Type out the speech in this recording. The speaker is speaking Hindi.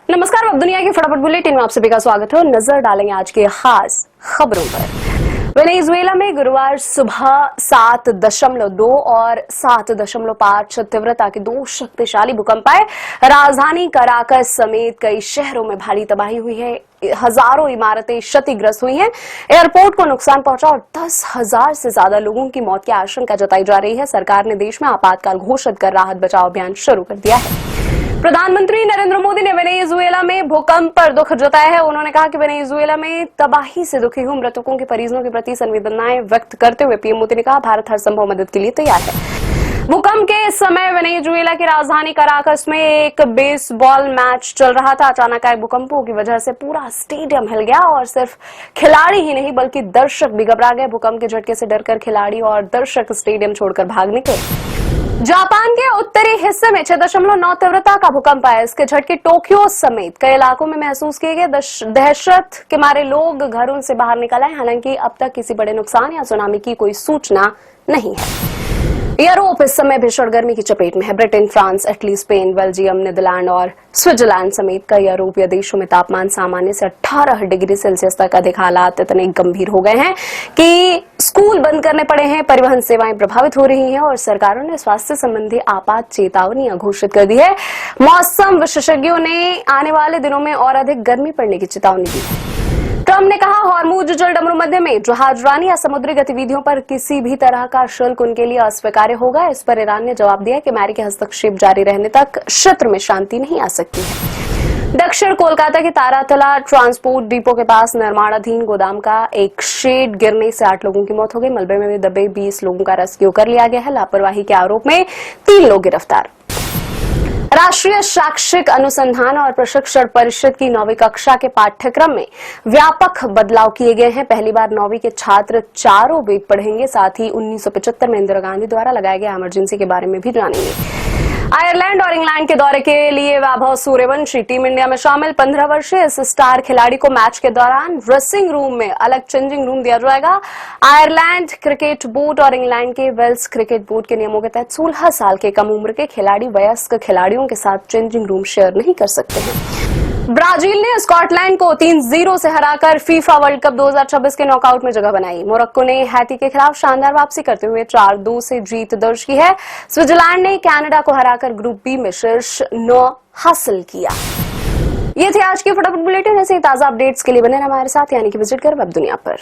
नमस्कार, अब दुनिया की फटाफट बुलेटिन में आप सभी का स्वागत है। नजर डालेंगे आज की खास खबरों पर। वेनेजुएला में गुरुवार सुबह 7.2 और 7.5 तीव्रता के दो शक्तिशाली भूकंप आए। राजधानी कराकस समेत कई शहरों में भारी तबाही हुई है। हजारों इमारतें क्षतिग्रस्त हुई हैं। एयरपोर्ट को नुकसान पहुंचा और 10,000 से ज्यादा लोगों की मौत की आशंका जताई जा रही है। सरकार ने देश में आपातकाल घोषित कर राहत बचाव अभियान शुरू कर दिया है। प्रधानमंत्री नरेंद्र मोदी ने वेनेजुएला में भूकंप पर दुख जताया है। उन्होंने कहा कि वेनेजुएला में तबाही से दुखी हुए मृतकों के परिजनों के प्रति संवेदनाएं व्यक्त करते हुए पीएम मोदी ने कहा, भारत हर संभव मदद के लिए तैयार है। भूकंप के समय वेनेजुएला की राजधानी कराकस में एक बेसबॉल मैच चल रहा था। अचानक आए भूकंपों की वजह से पूरा स्टेडियम हिल गया और सिर्फ खिलाड़ी ही नहीं बल्कि दर्शक भी घबरा गए। भूकंप के झटके से डरकर खिलाड़ी और दर्शक स्टेडियम छोड़कर भाग निकले। जापान के उत्तरी हिस्से में 6.9 तीव्रता का भूकंप आया। इसके झटके टोक्यो समेत कई इलाकों में महसूस किए गए। दहशत के मारे लोग घरों से बाहर निकल आए। हालांकि अब तक किसी बड़े नुकसान या सुनामी की कोई सूचना नहीं है। यूरोप इस समय भीषण गर्मी की चपेट में है। Britain, France, Italy, Spain, Belgium, Netherland और स्विट्जरलैंड समेत कई यूरोपीय देशों में तापमान सामान्य से 18 डिग्री सेल्सियस तक अधिक। हालात इतने गंभीर हो गए हैं कि स्कूल बंद करने पड़े हैं, परिवहन सेवाएं प्रभावित हो रही हैं और सरकारों ने स्वास्थ्य संबंधी आपात चेतावनियां घोषित कर दी है। मौसम विशेषज्ञों ने आने वाले दिनों में और अधिक गर्मी पड़ने की चेतावनी दी है। ट्रंप ने कहा, हॉर्मुज जल डमरू मध्य में जहाजरानी या समुद्री गतिविधियों पर किसी भी तरह का शुल्क उनके लिए अस्वीकार्य होगा। इस पर ईरान ने जवाब दिया कि अमेरिकी हस्तक्षेप जारी रहने तक क्षेत्र में शांति नहीं आ सकती है। दक्षिण कोलकाता के तारातला ट्रांसपोर्ट डिपो के पास निर्माणाधीन गोदाम का एक शेड गिरने से 8 लोगों की मौत हो गई। मलबे में दबे 20 लोगों का रेस्क्यू कर लिया गया है। लापरवाही के आरोप में 3 लोग गिरफ्तार। राष्ट्रीय शैक्षिक अनुसंधान और प्रशिक्षण परिषद की 9वीं कक्षा के पाठ्यक्रम में व्यापक बदलाव किए गए हैं। पहली बार 9वीं के छात्र चारों वेद पढ़ेंगे। साथ ही 1975 में इंदिरा गांधी द्वारा लगाए गए इमरजेंसी के बारे में भी जानेंगे। आयरलैंड और इंग्लैंड के दौरे के लिए वैभव सूर्यवंशी टीम इंडिया में शामिल। 15 वर्षीय इस स्टार खिलाड़ी को मैच के दौरान ड्रेसिंग रूम में अलग चेंजिंग रूम दिया जाएगा। आयरलैंड क्रिकेट बोर्ड और इंग्लैंड के वेल्स क्रिकेट बोर्ड के नियमों के तहत 16 साल के कम उम्र के खिलाड़ी वयस्क खिलाड़ियों के साथ चेंजिंग रूम शेयर नहीं कर सकते हैं। ब्राजील ने स्कॉटलैंड को 3-0 से हराकर फीफा वर्ल्ड कप 2026 के नॉकआउट में जगह बनाई। मोरक्को ने हैती के खिलाफ शानदार वापसी करते हुए 4-2 से जीत दर्ज की है। स्विट्जरलैंड ने कनाडा को हराकर ग्रुप बी में शीर्ष 9 हासिल किया। ये थी आज की फटाफट बुलेटिन। ऐसे ही ताजा अपडेट्स के लिए बने हमारे साथ, यानी कि विजिट कर वेब दुनिया पर।